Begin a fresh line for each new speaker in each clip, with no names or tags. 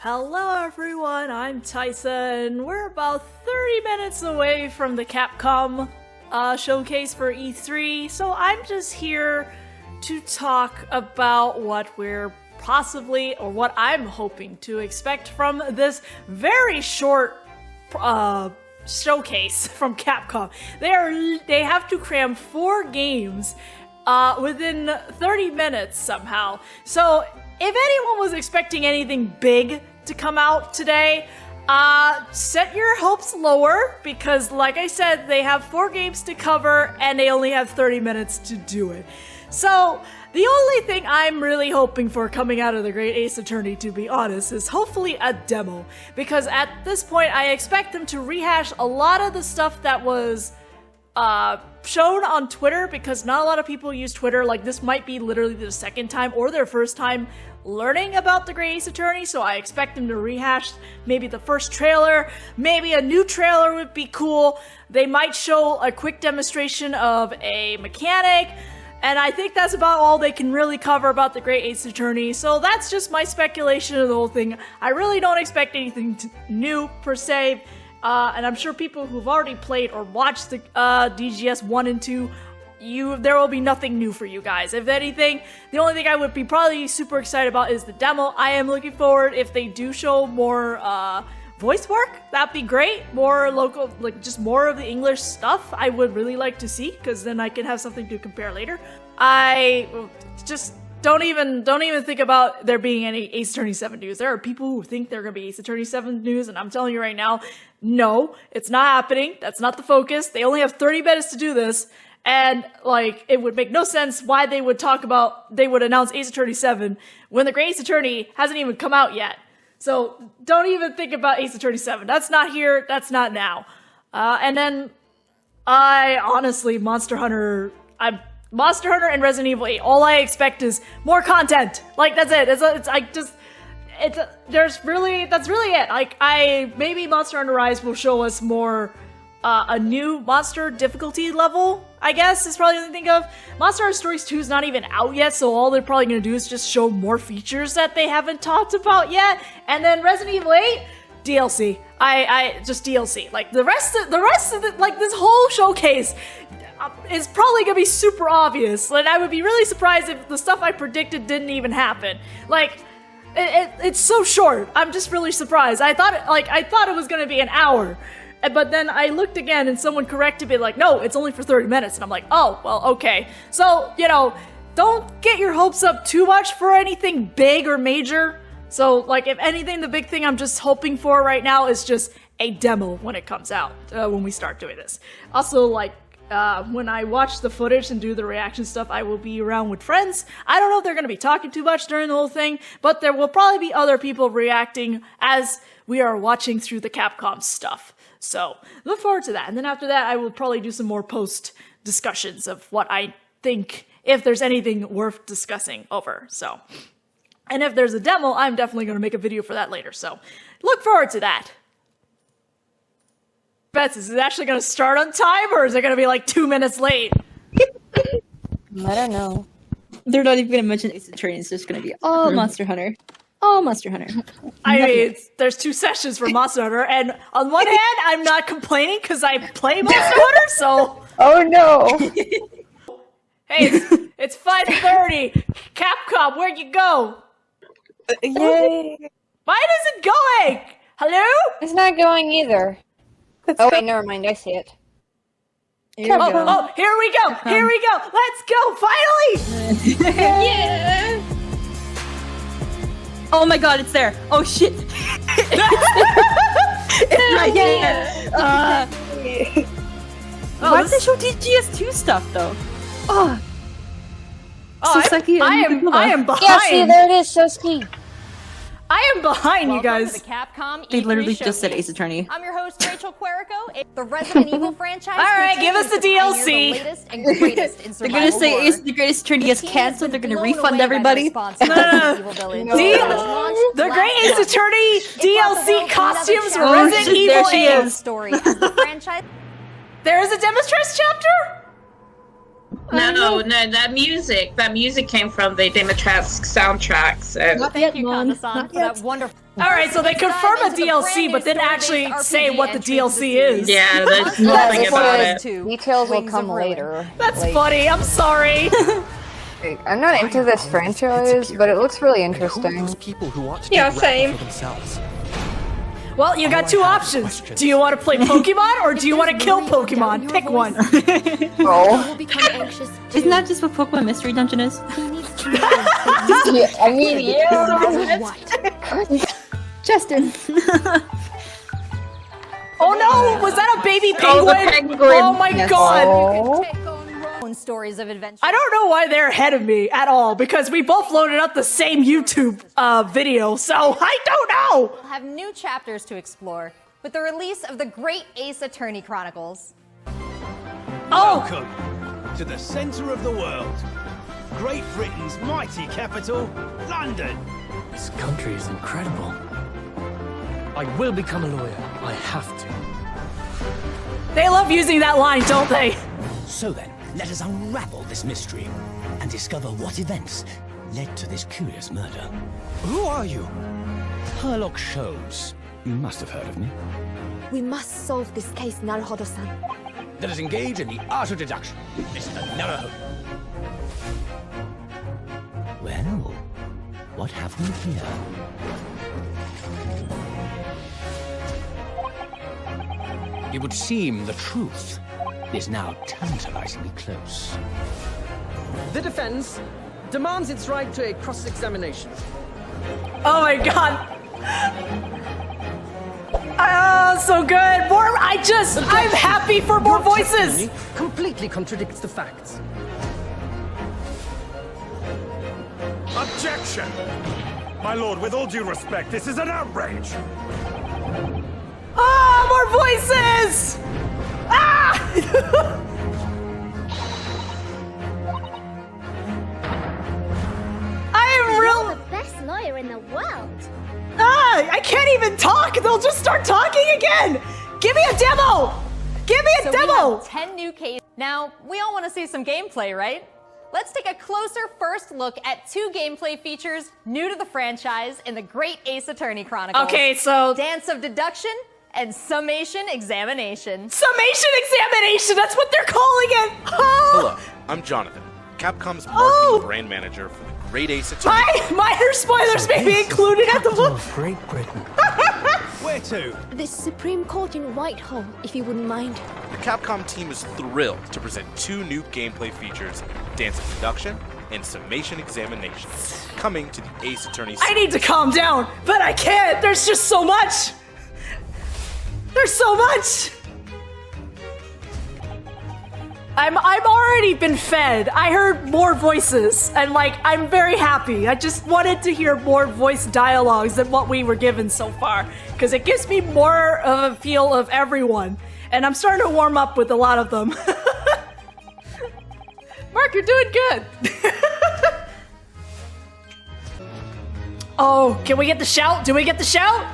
Hello everyone, I'm Tyson. We're about 30 minutes away from the Capcom showcase for E3, so I'm just here to talk about what we're possibly, or what I'm hoping to expect from this very short showcase from Capcom. They have to cram 4 games within 30 minutes somehow. So if anyone was expecting anything big to come out today, set your hopes lower, because like I said, they have 4 games to cover and they only have 30 minutes to do it. So the only thing I'm really hoping for coming out of the Great Ace Attorney, to be honest, is hopefully a demo, because at this point I expect them to rehash a lot of the stuff that was shown on Twitter, because not a lot of people use Twitter. Like, this might be literally their second time or their first time learning about the Great Ace Attorney, so I expect them to rehash maybe the first trailer. Maybe a new trailer would be cool. They might show a quick demonstration of a mechanic, and I think that's about all they can really cover about the Great Ace Attorney. So that's just my speculation of the whole thing. I really don't expect anything new per se. And I'm sure people who've already played or watched the DGS 1 and 2, there will be nothing new for you guys. If anything, the only thing I would be probably super excited about is the demo. I am looking forward, if they do show more voice work, that'd be great. More local, like just more of the English stuff, I would really like to see, because then I can have something to compare later. I just don't even think about there being any Ace Attorney 7 news. There are people who think they're going to be Ace Attorney 7 news, and I'm telling you right now, no, it's not happening. That's not the focus. They only have 30 minutes to do this, and like, it would make no sense why they would announce Ace Attorney 7 when the Great Ace Attorney hasn't even come out yet. So don't even think about Ace Attorney 7. That's not here. That's not now. And then I honestly, Monster Hunter and Resident Evil 8, all I expect is more content. Like, that's it. That's really it. Like, maybe Monster Hunter Rise will show us more, a new monster difficulty level, I guess, is probably the only thing of. Monster Hunter Stories 2 is not even out yet, so all they're probably gonna do is just show more features that they haven't talked about yet. And then Resident Evil 8, DLC. Just DLC. Like, the rest of the, like, this whole showcase is probably gonna be super obvious. And I would be really surprised if the stuff I predicted didn't even happen. Like, it's so short. I'm just really surprised. I thought it was gonna be an hour, but then I looked again and someone corrected me like, no, it's only for 30 minutes. And I'm like, oh, well, okay. So, don't get your hopes up too much for anything big or major. So, like, if anything, the big thing I'm just hoping for right now is just a demo when it comes out, when we start doing this. Also, like, when I watch the footage and do the reaction stuff, I will be around with friends. I don't know if they're going to be talking too much during the whole thing, but there will probably be other people reacting as we are watching through the Capcom stuff. So, look forward to that. And then after that, I will probably do some more post discussions of what I think, if there's anything worth discussing over. So, and if there's a demo, I'm definitely going to make a video for that later. So, look forward to that. Bets, is it actually going to start on time, or is it going to be like 2 minutes late?
I don't know. They're not even going to mention Ace Attorney. It's just going to be all Monster Hunter. All Monster Hunter.
I mean, there's 2 sessions for Monster Hunter, and on one hand, I'm not complaining because I play Monster Hunter, so...
Oh no!
Hey, it's 5:30. Capcom, where'd you go?
Yay!
Why is it going? Hello?
It's not going either. Wait, never mind. I see it.
Here we go. Here we go. Let's go. Finally.
Yeah. Oh my god, it's there. Oh shit. It's not yet. Why did they show DGS2 stuff though? Oh,
I am behind.
Yeah, see, there it is. So sweet.
I am behind you guys.
To the Capcom
they
E3
literally
showcase.
just said Ace Attorney.
I'm your host, Rachel Querico. The Resident Evil franchise.
All right, give us the DLC.
The latest and greatest in
They're gonna say
survival
Ace
horror.
the Greatest Attorney gets
The team
cancelled.
has
They're
been
gonna
blown
refund
away by the
everybody.
response to Resident Evil Village, which launched
The
last
Great Ace
month.
Attorney
It brought the
DLC
world
costumes
another
for
Oh,
Resident
shit,
Evil
there she
8.
is.
story as the franchise.
There is a demonstration chapter?
No, that music came from the Dematrask soundtracks. And
Thank you,
Mom.
Kanda-san,
Not
for that wonderful.
Alright, so they confirm a DLC, but didn't actually say what the DLC is.
yeah, there's
Yeah,
nothing
this
about
was-
it.
Details will
Wings
come
of Ruin.
later.
That's
Like,
funny, I'm sorry.
I'm not into this franchise, but it looks really
And who are
interesting.
those people who want to
Yeah,
take
same.
rap for themselves?
Well, you got two options. Do you want to play Pokemon, or do you want to kill Pokemon? Pick one.
Oh.
Isn't that just what Pokemon Mystery Dungeon is?
Yeah, I mean, yeah.
Justin.
Oh no, was that a baby
Oh, the
penguin?
penguin.
Oh my
Yes.
god.
Oh.
Own stories of adventure.
I don't know why they're ahead of me at all, because we both loaded up the same YouTube video, so I don't know!
We'll have new chapters to explore with the release of the Great Ace Attorney Chronicles.
Oh!
Welcome to the centre of the world. Great Britain's mighty capital, London.
This country is incredible. I will become a lawyer. I have to.
They love using that line, don't they?
So then, let us unravel this mystery and discover what events led to this curious murder.
Who are you?
Herlock Sholmes. You must have heard of me.
We must solve this case, Naruhodo-san.
Let us engage in the art of deduction. Mr. Naruhodo. Well, what have we here? It would seem the truth is now tantalizingly close.
The defense demands its right to a cross-examination.
Oh my god. So good. I'm happy for more voices.
Testimony completely contradicts the facts.
Objection! My lord, with all due respect, this is an outrage.
Ah, more voices! Ah! I am real.
The best lawyer in the world.
Ah, I can't even talk. They'll just start talking again. Give me a demo. Give me a
So
demo.
we have 10 new cases. Now, we all want to see some gameplay, right? Let's take a closer first look at two gameplay features new to the franchise in the Great Ace Attorney Chronicles.
Okay, so
Dance of Deduction and Summation Examination.
summation examination. That's what they're calling it. Oh,
Hello, I'm Jonathan, Capcom's marketing
Oh.
brand manager for the Great Ace Attorney.
minor spoilers may be included at the book.
Of Great Britain.
Where to?
The Supreme Court in Whitehall, if you wouldn't mind.
The Capcom team is thrilled to present two new gameplay features, Dance of Deduction and Summation Examination, coming to the Ace Attorney
I need to calm down, but I can't. There's just so much. There's so much. I'm already been fed. I heard more voices, and I'm very happy. I just wanted to hear more voice dialogues than what we were given so far, because it gives me more of a feel of everyone, and I'm starting to warm up with a lot of them. Mark, you're doing good. Oh, can we get the shout? Do we get the shout?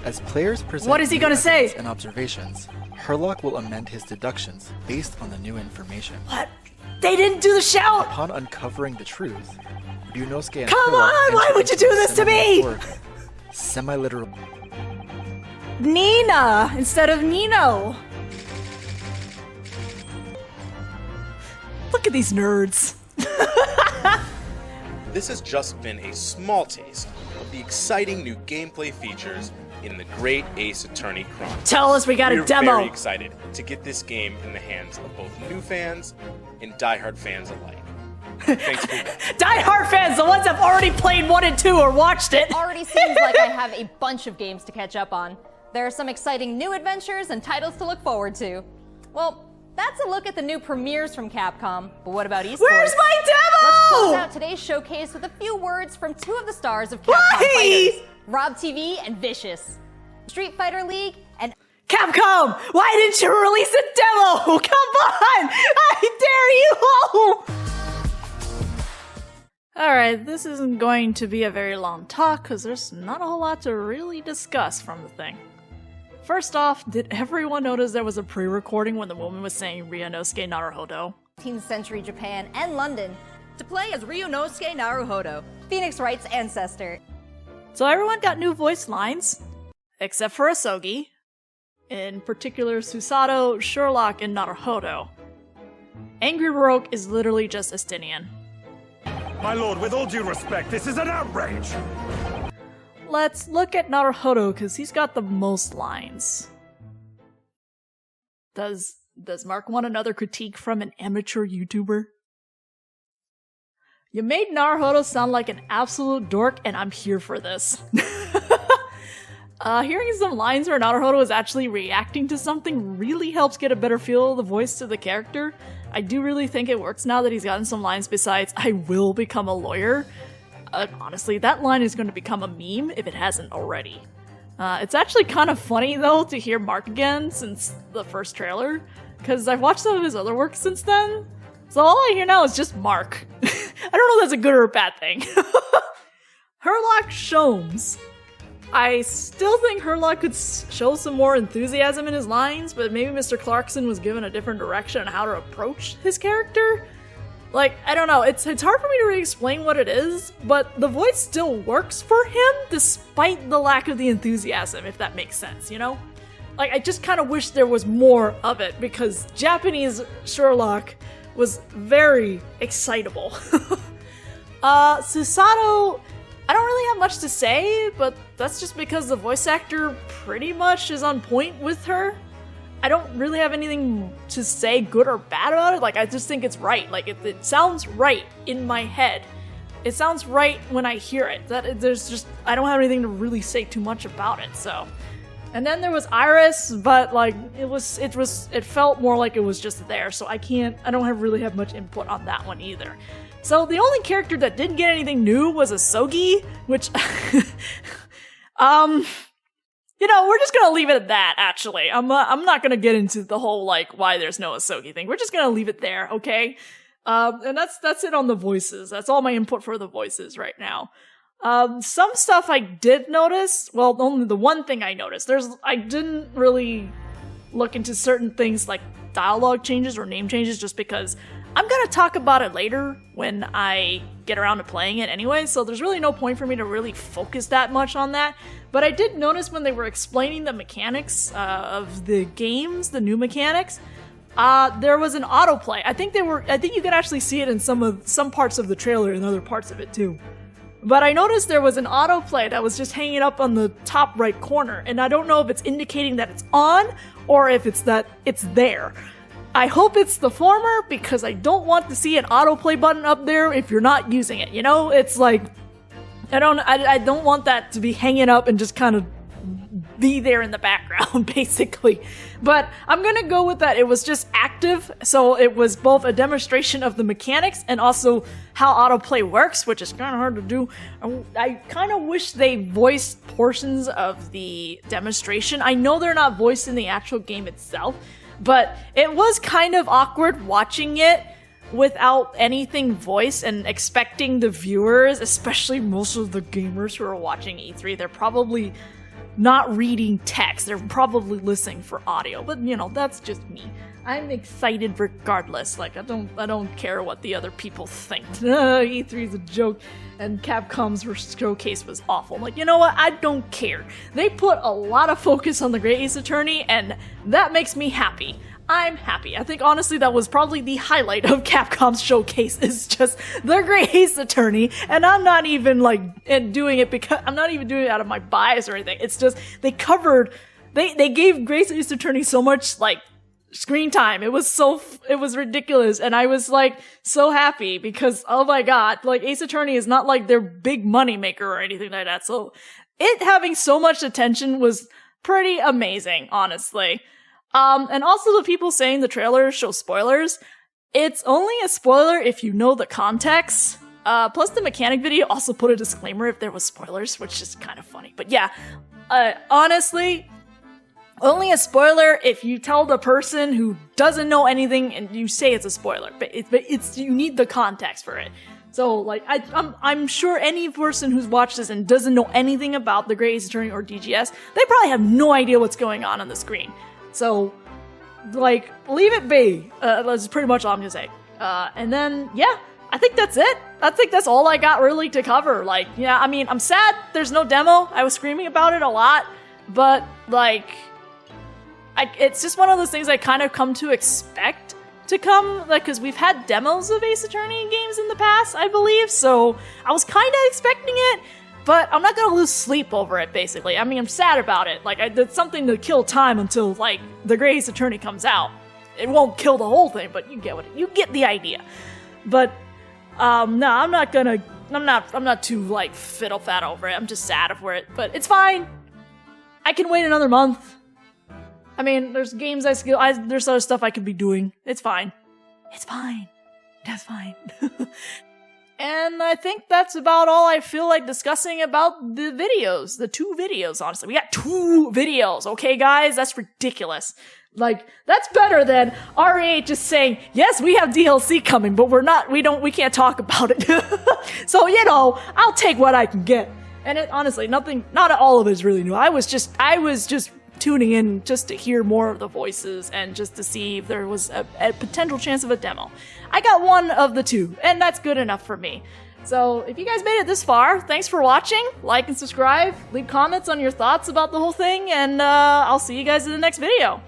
As players present
What is he
new
gonna say?
evidence and observations, Herlock will amend his deductions based on the new information.
What? They didn't do the shout.
Upon uncovering the truth, Ryunosuke and
Come
Herlock
on, why
enter
would you
into
do
a
this to me?
semi-metaphorical, semi-literal.
Nina instead of Nino. Look at these nerds.
This has just been a small taste of the exciting new gameplay features in the Great Ace Attorney Chronicles.
Tell us we got a
We're
demo.
very excited to get this game in the hands of both new fans and diehard fans alike. Thanks for watching.
Die-hard fans, the ones that've already played 1 and 2 or watched it.
Already seems like I have a bunch of games to catch up on. There are some exciting new adventures and titles to look forward to. Well, that's a look at the new premieres from Capcom, but what about esports?
Where's my demo?
Let's close out today's showcase with a few words from two of the stars of Capcom
Why?
Fighters, Rob TV and Vicious. Street Fighter League and
Capcom, why didn't you release a demo? Come on! I dare you! Alright, this isn't going to be a very long talk because there's not a whole lot to really discuss from the thing. First off, did everyone notice there was a pre-recording when the woman was saying Ryunosuke Naruhodo?
19th century Japan and London to play as Ryunosuke Naruhodo, Phoenix Wright's ancestor.
So everyone got new voice lines, except for Asogi, in particular Susato, Sherlock, and Naruhodo. Angry Baroque is literally just Estinian.
My lord, with all due respect, this is an outrage!
Let's look at Naruhodo, because he's got the most lines. Does Mark want another critique from an amateur YouTuber? You made Naruhodo sound like an absolute dork, and I'm here for this. Hearing some lines where Naruhodo is actually reacting to something really helps get a better feel of the voice to the character. I do really think it works now that he's gotten some lines besides, I will become a lawyer. Honestly, that line is going to become a meme if it hasn't already. It's actually kind of funny, though, to hear Mark again since the first trailer, because I've watched some of his other work since then, so all I hear now is just Mark. I don't know if that's a good or a bad thing. Herlock Sholmes. I still think Herlock could show some more enthusiasm in his lines, but maybe Mr. Clarkson was given a different direction on how to approach his character. Like, I don't know, it's hard for me to really explain what it is, but the voice still works for him despite the lack of the enthusiasm, if that makes sense, you know? Like, I just kind of wish there was more of it, because Japanese Sherlock was very excitable. Susato, I don't really have much to say, but that's just because the voice actor pretty much is on point with her. I don't really have anything to say good or bad about it. Like, I just think it's right. Like, it sounds right in my head. It sounds right when I hear it. I don't have anything to really say too much about it, so. And then there was Iris, but like, it felt more like it was just there, so I don't really have much input on that one either. So the only character that didn't get anything new was Asogi, which, you know, we're just gonna leave it at that, actually. I'm not gonna get into the whole, like, why there's no Asogi thing. We're just gonna leave it there, okay? And that's it on the voices. That's all my input for the voices right now. Some stuff I did notice, well, only the one thing I noticed. I didn't really look into certain things like dialogue changes or name changes just because I'm gonna talk about it later when I get around to playing it anyway, so there's really no point for me to really focus that much on that. But I did notice when they were explaining the mechanics of the games, the new mechanics, there was an autoplay. I think you could actually see it in some parts of the trailer and other parts of it too. But I noticed there was an autoplay that was just hanging up on the top right corner, and I don't know if it's indicating that it's on or if it's that it's there. I hope it's the former, because I don't want to see an autoplay button up there if you're not using it, you know? It's like, I don't want that to be hanging up and just kind of be there in the background, basically. But I'm gonna go with that. It was just active, so it was both a demonstration of the mechanics and also how autoplay works, which is kind of hard to do. I kind of wish they voiced portions of the demonstration. I know they're not voiced in the actual game itself, but it was kind of awkward watching it without anything voiced and expecting the viewers, especially most of the gamers who are watching E3, they're probably not reading text, they're probably listening for audio, but you know, that's just me. I'm excited regardless, like I don't care what the other people think. E3 is a joke, and Capcom's showcase was awful. I'm like, you know what, I don't care. They put a lot of focus on the Great Ace Attorney, and that makes me happy. I'm happy. I think honestly that was probably the highlight of Capcom's showcase, is just the Great Ace Attorney, and I'm not even doing it because I'm not even doing it out of my bias or anything. It's just they gave Great Ace Attorney so much like screen time. It was ridiculous, and I was like so happy because oh my god, like Ace Attorney is not like their big money maker or anything like that. So it having so much attention was pretty amazing, honestly. And also the people saying the trailers show spoilers, it's only a spoiler if you know the context. Plus the mechanic video also put a disclaimer if there was spoilers, which is kind of funny. But yeah, honestly, only a spoiler if you tell the person who doesn't know anything and you say it's a spoiler. But you need the context for it. So, like, I'm sure any person who's watched this and doesn't know anything about the Great Ace Attorney or DGS, they probably have no idea what's going on the screen. So, like, leave it be. That's pretty much all I'm gonna say. And then, yeah, I think that's it. I think that's all I got really to cover. Like, yeah, I mean, I'm sad there's no demo. I was screaming about it a lot, but, like, it's just one of those things I kind of come to expect to come, like, because we've had demos of Ace Attorney games in the past, I believe, so I was kind of expecting it, but I'm not gonna lose sleep over it, basically. I mean, I'm sad about it. Like, it's something to kill time until, like, the Great Ace Attorney comes out. It won't kill the whole thing, but you get the idea. But, no, I'm not too, like, fiddle-fat over it. I'm just sad over it, but it's fine. I can wait another month. I mean, there's games there's other stuff I could be doing. It's fine. It's fine. That's fine. And I think that's about all I feel like discussing about the videos. The 2 videos, honestly. We got 2 videos, okay, guys? That's ridiculous. Like, that's better than RA just saying, yes, we have DLC coming, but we can't talk about it. So, you know, I'll take what I can get. And honestly, not all of it is really new. I was just tuning in just to hear more of the voices and just to see if there was a potential chance of a demo. I got one of the 2, and that's good enough for me. So, if you guys made it this far, thanks for watching. Like and subscribe. Leave comments on your thoughts about the whole thing, and I'll see you guys in the next video.